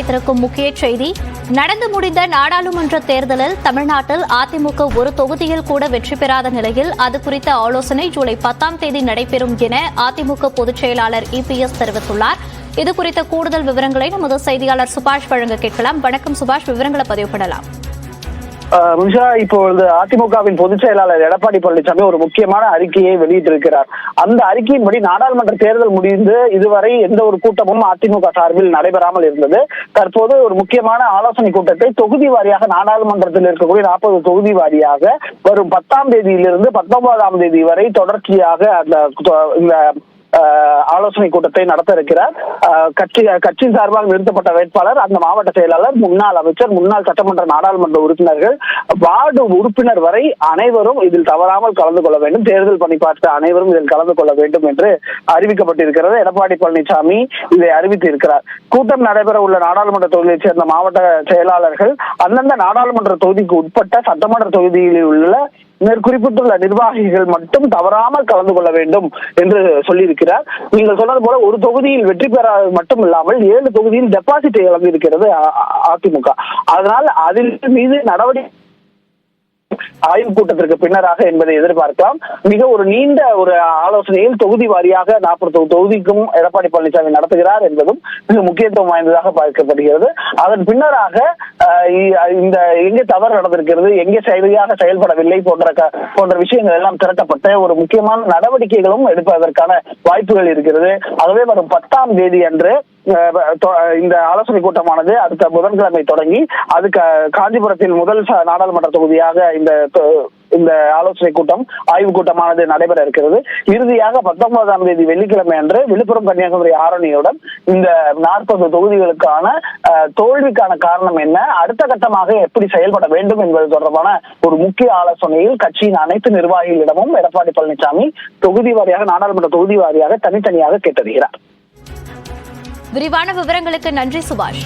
கிடைத்திருக்கும் முக்கிய செய்தி. நடந்து முடிந்த நாடாளுமன்ற தேர்தலில் தமிழ்நாட்டில் அதிமுக ஒரு தொகுதியில் கூட வெற்றி பெறாத நிலையில் அது குறித்த ஆலோசனை ஜூலை 10ஆம் தேதி நடைபெறும் என அதிமுக பொதுச் செயலாளர் EPS தெரிவித்துள்ளார். இது குறித்த கூடுதல் விவரங்களை நமது செய்தியாளர் சுபாஷ் வழங்க கேட்கலாம். வணக்கம் சுபாஷ், விவரங்களை பதிவு பண்ணலாம். இப்பொழுது அதிமுகவின் பொதுச் செயலாளர் எடப்பாடி பழனிசாமி ஒரு முக்கியமான அறிக்கையை வெளியிட்டிருக்கிறார். அந்த அறிக்கையின்படி நாடாளுமன்ற தேர்தல் முடிந்து இதுவரை எந்த ஒரு கூட்டமும் அதிமுக சார்பில் நடைபெறாமல் இருந்தது. தற்போது ஒரு முக்கியமான ஆலோசனை கூட்டத்தை தொகுதி வாரியாக நாடாளுமன்றத்தில் இருக்கக்கூடிய 40 தொகுதி வாரியாக வரும் 10ஆம் தேதியிலிருந்து 19ஆம் தேதி வரை தொடர்ச்சியாக இந்த ஆலோசனை கூட்டத்தை நடத்த இருக்கிறார். கட்சியின் சார்பாக நிறுத்தப்பட்ட வேட்பாளர், அந்த மாவட்ட செயலாளர், முன்னாள் அமைச்சர், முன்னாள் சட்டமன்ற நாடாளுமன்ற உறுப்பினர்கள், வார்டு உறுப்பினர் வரை அனைவரும் இதில் தவறாமல் கலந்து கொள்ள வேண்டும். தேர்தல் பணி பார்த்த அனைவரும் இதில் கலந்து கொள்ள வேண்டும் என்று அறிவிக்கப்பட்டிருக்கிறது. எடப்பாடி பழனிசாமி இதை அறிவித்து இருக்கிறார். கூட்டம் நடைபெற உள்ள நாடாளுமன்ற தொகுதியைச் சேர்ந்த மாவட்ட செயலாளர்கள் அந்தந்த நாடாளுமன்ற தொகுதிக்கு உட்பட்ட சட்டமன்ற தொகுதியில் உள்ள மேற்குறிப்பிட்டுள்ள நிர்வாகிகள் மட்டும் தவறாமல் கலந்து கொள்ள வேண்டும் என்று சொல்லியிருக்கிறார். நீங்கள் சொன்னது போல ஒரு தொகுதியில் வெற்றி பெறாத மட்டும் இல்லாமல் 7 தொகுதியில் டெபாசிட்டை இழந்திருக்கிறது அதிமுக. அதனால் அதில் மீது நடவடிக்கை ஆய்வு கூட்டத்திற்கு பின்னராக என்பதை எதிர்பார்க்கலாம். மிக ஒரு நீண்ட ஒரு ஆலோசனையில் தொகுதி வாரியாக 40 தொகுதிக்கும் எடப்பாடி பழனிசாமி நடத்துகிறார் என்பதும் மிக முக்கியத்துவம் வாய்ந்ததாக பார்க்கப்படுகிறது. அதன் பின்னராக இந்த எங்கே தவறு நடந்திருக்கிறது, எங்கே சரியாக செயல்படவில்லை போன்ற விஷயங்கள் எல்லாம் திரட்டப்பட்ட ஒரு முக்கியமான நடவடிக்கைகளும் எடுப்பதற்கான வாய்ப்புகள் இருக்கிறது. ஆகவே வரும் 10ஆம் தேதி அன்று இந்த ஆலோசனை கூட்டமானது அடுத்த புதன்கிழமை தொடங்கி அது காஞ்சிபுரத்தில் முதல் நாடாளுமன்ற தொகுதியாக இந்த ஆலோசனை கூட்டம், ஆய்வு கூட்டமானது நடைபெற இருக்கிறது. இறுதியாக 19ஆம் தேதி வெள்ளிக்கிழமை அன்று விழுப்புரம், கன்னியாகுமரி, ஆரணியுடன் இந்த 40 தொகுதிகளுக்கான தோல்விக்கான காரணம் என்ன, அடுத்த கட்டமாக எப்படி செயல்பட வேண்டும் என்பது தொடர்பான ஒரு முக்கிய ஆலோசனையில் கட்சியின் அனைத்து நிர்வாகிகளிடமும் எடப்பாடி பழனிசாமி தொகுதி வாரியாக, நாடாளுமன்ற தொகுதி வாரியாக தனித்தனியாக கேட்டறிகிறார். விரிவான விவரங்களுக்கு நன்றி சுபாஷ்.